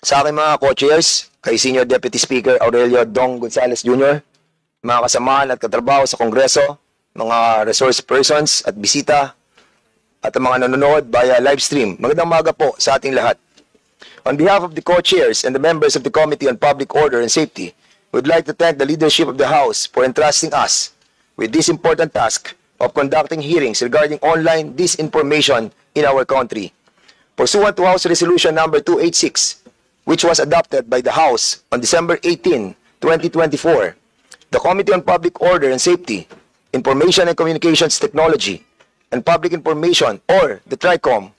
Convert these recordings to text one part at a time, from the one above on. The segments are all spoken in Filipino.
Sa aking mga co-chairs, kay Senior Deputy Speaker Aurelio Dong Gonzales Jr., mga kasamahan at katrabaho sa Kongreso, mga resource persons at bisita, at ang mga nanonood via live stream. Magandang umaga po sa ating lahat. On behalf of the co-chairs and the members of the Committee on Public Order and Safety, we would like to thank the leadership of the House for entrusting us with this important task of conducting hearings regarding online disinformation in our country. Pursuant to House Resolution number 286, which was adopted by the House on December 18, 2024, the Committee on Public Order and Safety, Information and Communications Technology, and Public Information, or the TRICOM,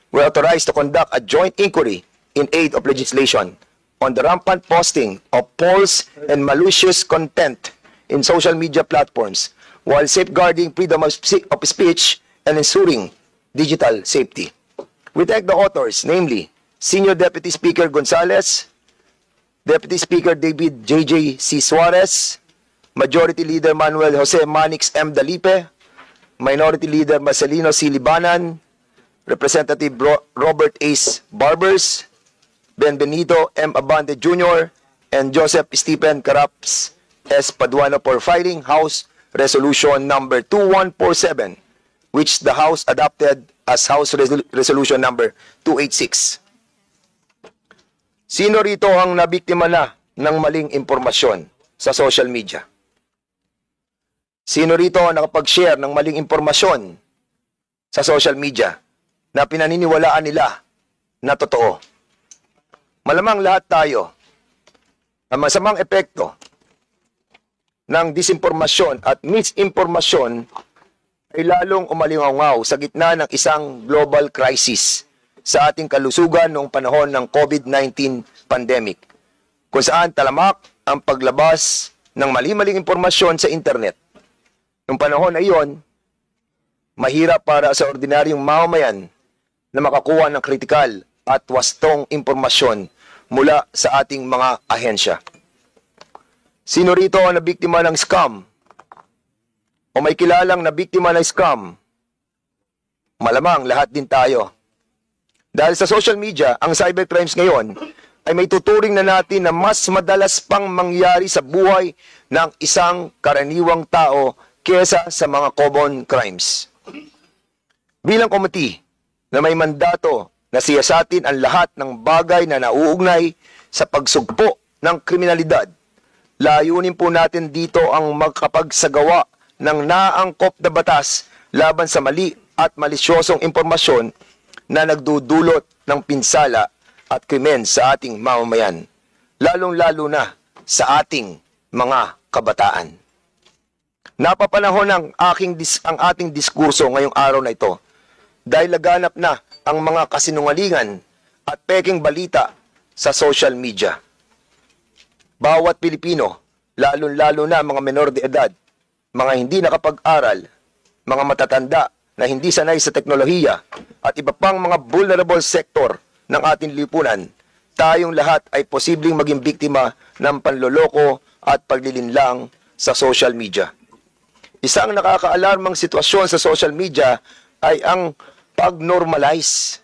were authorized to conduct a joint inquiry in aid of legislation on the rampant posting of false and malicious content in social media platforms while safeguarding freedom of speech and ensuring digital safety. We thank the authors, namely Senior Deputy Speaker Gonzales, Deputy Speaker David J.J. C. Suarez, Majority Leader Manuel Jose Manix M. Dalipe, Minority Leader Marcelino C. Libanan, Representative Robert Ace Barbers, Benbenito M. Abante Jr., and Joseph Stephen Caraps S. Paduano for filing House Resolution number 2147, which the House adopted as House Resolution number 286. Sino rito ang nabiktima na ng maling impormasyon sa social media? Sino rito ang nakapag-share ng maling impormasyon sa social media na pinaniniwalaan nila na totoo? Malamang lahat tayo, ang masamang epekto ng disinformasyon at misinformasyon ay lalong umalingaw sa gitna ng isang global crisis sa ating kalusugan noong panahon ng COVID-19 pandemic, kung saan talamak ang paglabas ng mali-maling impormasyon sa internet. Noong panahon na iyon, mahirap para sa ordinaryong mamamayan na makakuha ng kritikal at wastong impormasyon mula sa ating mga ahensya. Sino rito ang nabiktima ng scam? O may kilalang nabiktima ng scam? Malamang lahat din tayo. Dahil sa social media, ang cybercrimes ngayon ay may tuturing na natin na mas madalas pang mangyari sa buhay ng isang karaniwang tao kesa sa mga common crimes. Bilang komite na may mandato na siyasatin ang lahat ng bagay na nauugnay sa pagsugpo ng kriminalidad, layunin po natin dito ang magkapagsagawa ng naangkop na batas laban sa mali at malisyosong impormasyon na nagdudulot ng pinsala at krimen sa ating mamamayan, lalong-lalo na sa ating mga kabataan. Napapanahon ang ating diskurso ngayong araw na ito dahil laganap na ang mga kasinungalingan at peking balita sa social media. Bawat Pilipino, lalong-lalo na mga menor de edad, mga hindi nakapag-aral, mga matatanda na hindi sanay sa teknolohiya at iba pang mga vulnerable sector ng ating lipunan, tayong lahat ay posibleng maging biktima ng panloloko at paglilinlang sa social media. Isang nakakaalarmang sitwasyon sa social media ay ang pag-normalize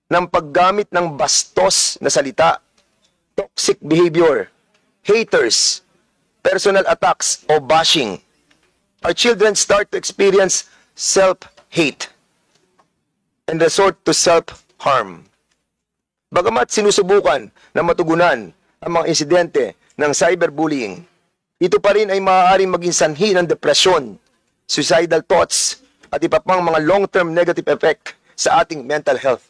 ng paggamit ng bastos na salita, toxic behavior, haters, personal attacks o bashing. Our children start to experience self-hate and resort to self-harm. Bagamat sinusubukan na matugunan ang mga insidente ng cyberbullying, ito pa rin ay maaaring maging sanhi ng depresyon, suicidal thoughts, at iba pang mga long-term negative effect sa ating mental health.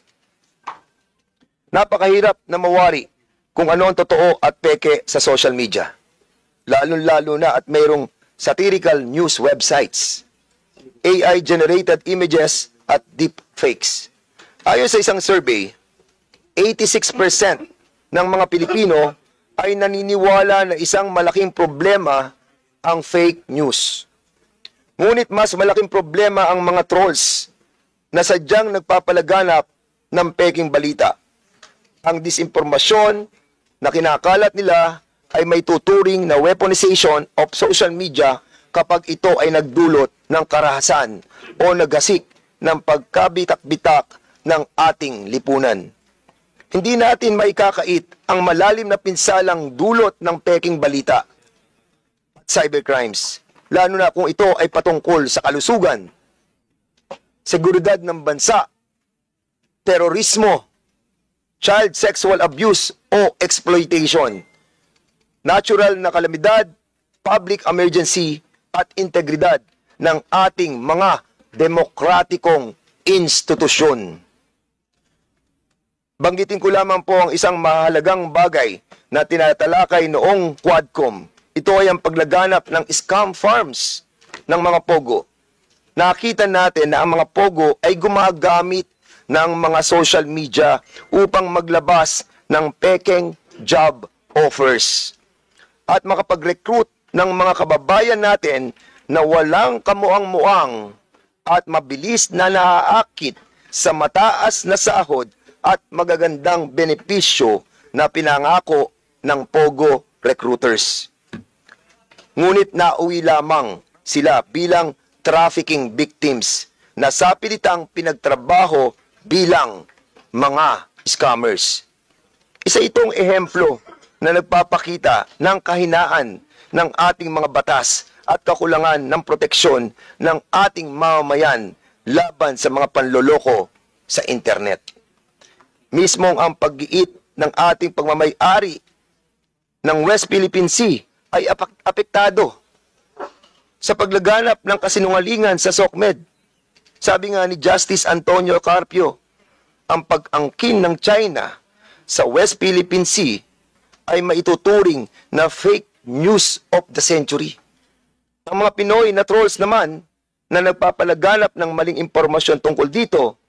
Napakahirap na mawari kung ano ang totoo at peke sa social media, lalo-lalo na at mayroong satirical news websites, AI-generated images at deepfakes. Ayon sa isang survey, 86% ng mga Pilipino ay naniniwala na isang malaking problema ang fake news. Ngunit mas malaking problema ang mga trolls na sadyang nagpapalaganap ng peking balita. Ang disinformasyon na kinakalat nila ay may tuturing na weaponization of social media kapag ito ay nagdulot ng karahasan o naghasik ng pagkabitak-bitak ng ating lipunan. Hindi natin maikakait ang malalim na pinsalang dulot ng peking balita at cybercrimes, lalo na kung ito ay patungkol sa kalusugan, seguridad ng bansa, terorismo, child sexual abuse o exploitation, natural na kalamidad, public emergency at integridad ng ating mga demokratikong institusyon. Banggitin ko lamang po ang isang mahalagang bagay na tinatalakay noong Quadcom. Ito ay ang paglaganap ng scam farms ng mga pogo. Nakita natin na ang mga pogo ay gumagamit ng mga social media upang maglabas ng pekeng job offers at makapag-recruit ng mga kababayan natin na walang kamuang-muang at mabilis na naaakit sa mataas na sahod at magagandang benepisyo na pinangako ng pogo recruiters. Ngunit nauwi lamang sila bilang trafficking victims na sapilitang pinagtrabaho bilang mga scammers. Isa itong ehemplo na nagpapakita ng kahinaan ng ating mga batas at kakulangan ng proteksyon ng ating mamamayan laban sa mga panloloko sa internet. Mismong ang pag-iit ng ating pagmamay-ari ng West Philippine Sea ay apektado sa paglaganap ng kasinungalingan sa SOCMED. Sabi nga ni Justice Antonio Carpio, ang pag-angkin ng China sa West Philippine Sea ay maituturing na fake news of the century. Ang mga Pinoy na trolls naman na nagpapalaganap ng maling impormasyon tungkol dito,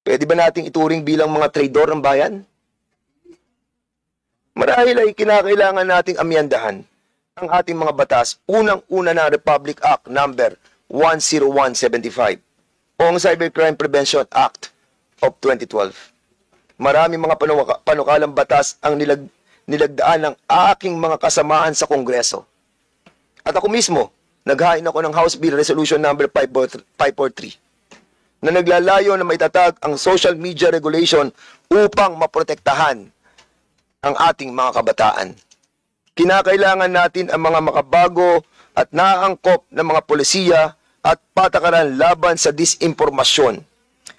pwede ba nating ituring bilang mga traidor ng bayan? Marahil ay kinakailangan nating amyandahan ang ating mga batas, unang-una na Republic Act number 10175 o ang Cybercrime Prevention Act of 2012. Marami mga panukalang batas ang nilagdaan ng aking mga kasamahan sa Kongreso. At ako mismo, naghain ako ng House Bill Resolution number 543 na naglalayo na maitatag ang social media regulation upang maprotektahan ang ating mga kabataan. Kinakailangan natin ang mga makabago at naangkop na mga polisiya at patakaran laban sa disinformasyon.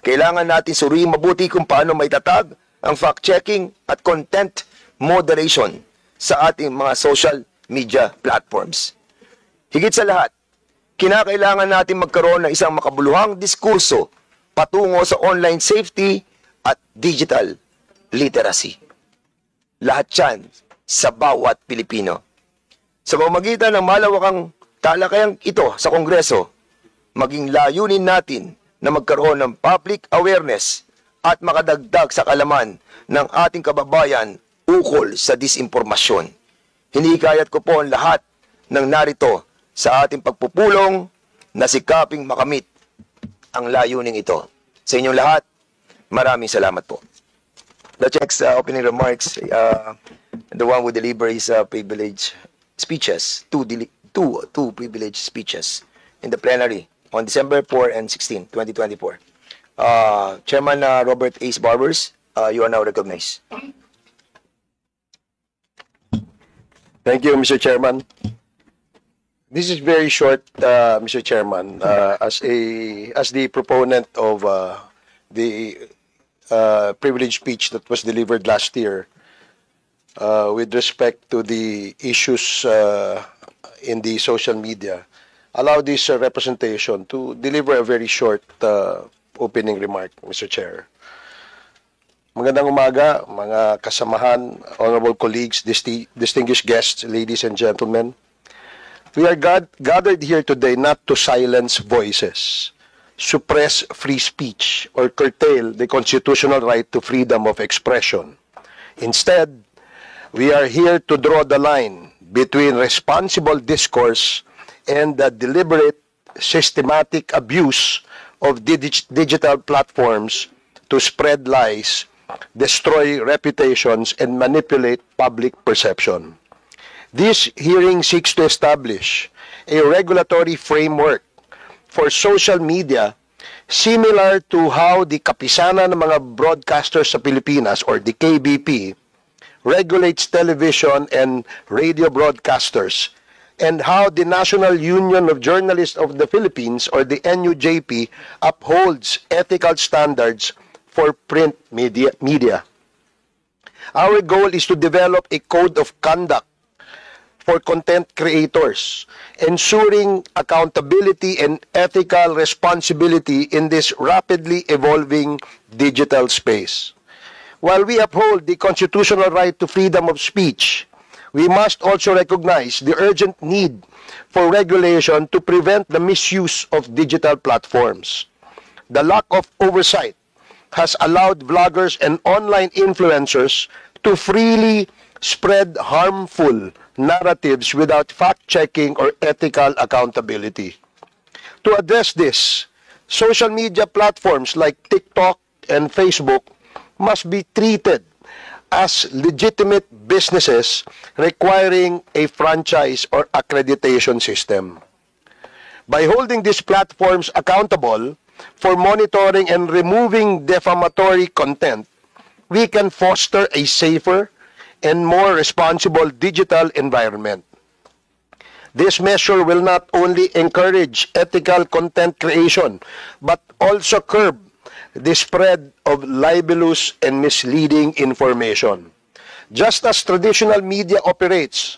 Kailangan natin suriing mabuti kung paano maitatag ang fact-checking at content moderation sa ating mga social media platforms. Higit sa lahat, kinakailangan natin magkaroon ng isang makabuluhang diskurso patungo sa online safety at digital literacy. Lahat yan sa bawat Pilipino. Sa pamamagitan ng malawakang talakayang ito sa Kongreso, maging layunin natin na magkaroon ng public awareness at makadagdag sa kalaman ng ating kababayan ukol sa disinformasyon. Hinikayat ko po ang lahat ng narito sa ating pagpupulong na sikaping makamit ang layuning ito. Sa inyong lahat, maraming salamat po. The next opening remarks, the one who deliver his privilege speeches, two privilege speeches in the plenary on December 4 and 16, 2024. Chairman Robert Ace Barbers, you are now recognized. Thank you, Mr. Chairman. This is very short, Mr. Chairman. As the proponent of the privilege speech that was delivered last year, with respect to the issues in the social media, allow this representation to deliver a very short opening remark, Mr. Chair. Magandang umaga, mga kasamahan, honorable colleagues, distinguished guests, ladies and gentlemen. We are gathered here today not to silence voices, suppress free speech, or curtail the constitutional right to freedom of expression. Instead, we are here to draw the line between responsible discourse and the deliberate, systematic abuse of digital platforms to spread lies, destroy reputations, and manipulate public perception. This hearing seeks to establish a regulatory framework for social media similar to how the kapisanan ng mga broadcasters sa Pilipinas or the KBP regulates television and radio broadcasters, and how the National Union of Journalists of the Philippines or the NUJP upholds ethical standards for print media. Our goal is to develop a code of conduct for content creators, ensuring accountability and ethical responsibility in this rapidly evolving digital space. While we uphold the constitutional right to freedom of speech, we must also recognize the urgent need for regulation to prevent the misuse of digital platforms. The lack of oversight has allowed vloggers and online influencers to freely spread harmful narratives without fact-checking or ethical accountability. To address this, social media platforms like TikTok and Facebook must be treated as legitimate businesses requiring a franchise or accreditation system. By holding these platforms accountable for monitoring and removing defamatory content, we can foster a safer and more responsible digital environment. This measure will not only encourage ethical content creation, but also curb the spread of libelous and misleading information. Just as traditional media operates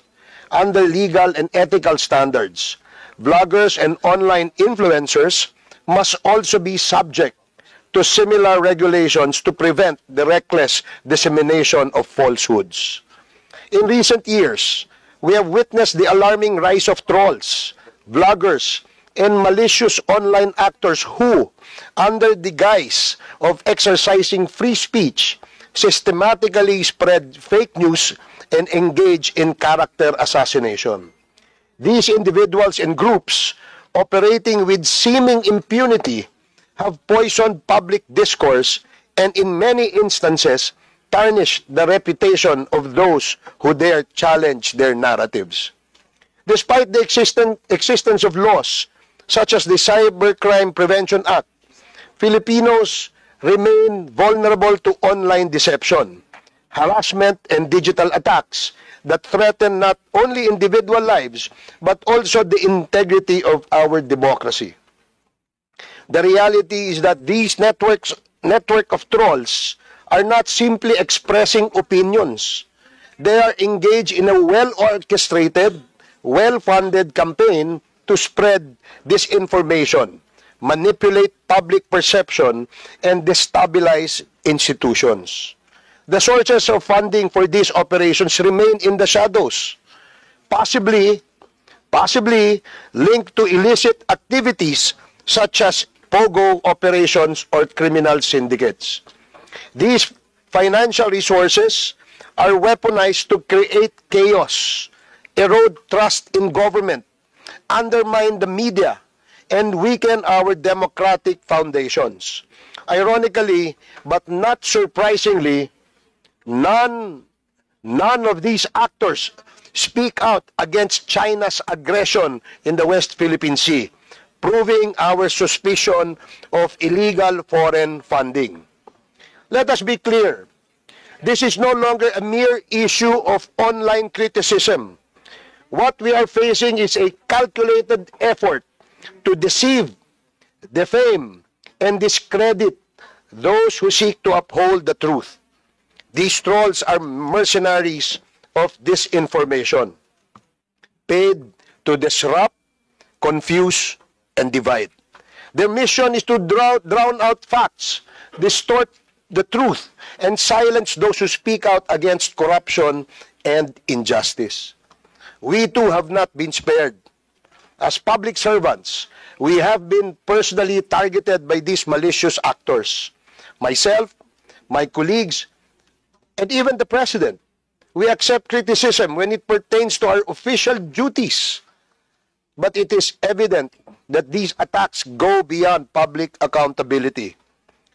under legal and ethical standards, vloggers and online influencers must also be subject to similar regulations to prevent the reckless dissemination of falsehoods. In recent years, we have witnessed the alarming rise of trolls, vloggers, and malicious online actors who, under the guise of exercising free speech, systematically spread fake news and engage in character assassination. These individuals and groups, operating with seeming impunity, have poisoned public discourse and in many instances tarnished the reputation of those who dare challenge their narratives. Despite the existence of laws such as the Cybercrime Prevention Act, Filipinos remain vulnerable to online deception, harassment, and digital attacks that threaten not only individual lives but also the integrity of our democracy. The reality is that these network of trolls are not simply expressing opinions. They are engaged in a well-orchestrated, well-funded campaign to spread disinformation, manipulate public perception, and destabilize institutions. The sources of funding for these operations remain in the shadows, possibly linked to illicit activities such as POGO operations or criminal syndicates. These financial resources are weaponized to create chaos, erode trust in government, undermine the media, and weaken our democratic foundations. Ironically, but not surprisingly, none of these actors speak out against China's aggression in the West Philippine Sea, proving our suspicion of illegal foreign funding. Let us be clear, this is no longer a mere issue of online criticism. What we are facing is a calculated effort to deceive, defame, and discredit those who seek to uphold the truth. These trolls are mercenaries of disinformation, paid to disrupt, confuse, and divide. Their mission is to drown out facts, distort the truth, and silence those who speak out against corruption and injustice. We too have not been spared. As public servants, we have been personally targeted by these malicious actors. Myself, my colleagues, and even the President, we accept criticism when it pertains to our official duties. But it is evident that these attacks go beyond public accountability.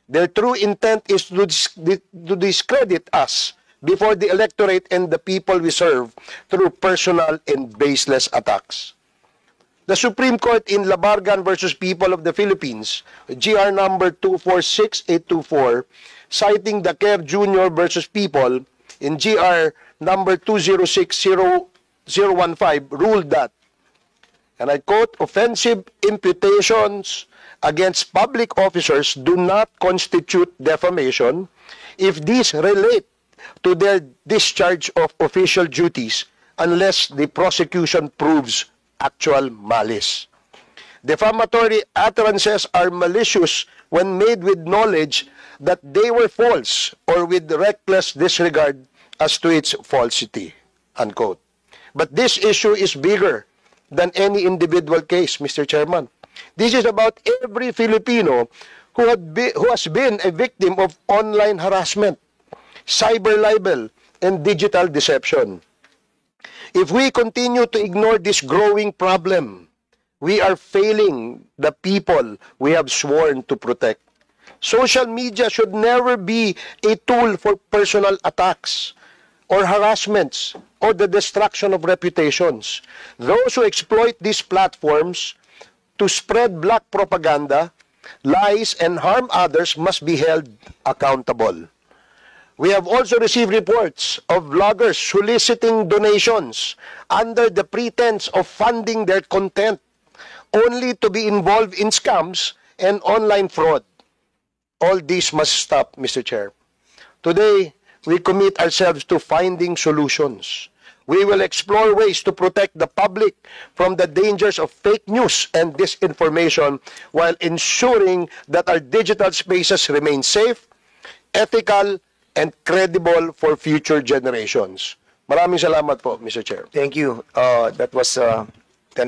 Their true intent is to discredit us before the electorate and the people we serve through personal and baseless attacks. The Supreme Court in Labargan versus People of the Philippines, GR number 246824, citing the Kerr Jr. versus People in GR number 206015, ruled that, and I quote, offensive imputations against public officers do not constitute defamation if these relate to their discharge of official duties unless the prosecution proves actual malice. Defamatory utterances are malicious when made with knowledge that they were false or with reckless disregard as to its falsity, unquote. But this issue is bigger than any individual case, Mr. Chairman. This is about every Filipino who has been a victim of online harassment, cyber libel, and digital deception. If we continue to ignore this growing problem, we are failing the people we have sworn to protect. Social media should never be a tool for personal attacks or harassments or the destruction of reputations. Those who exploit these platforms to spread black propaganda, lies, and harm others must be held accountable. We have also received reports of vloggers soliciting donations under the pretense of funding their content, only to be involved in scams and online fraud. All this must stop, Mr. Chair. Today, we commit ourselves to finding solutions. We will explore ways to protect the public from the dangers of fake news and disinformation while ensuring that our digital spaces remain safe, ethical, and credible for future generations. Maraming salamat po, Mr. Chair. Thank you. That was 10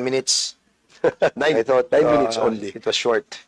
minutes. I thought 9 minutes only. it was short.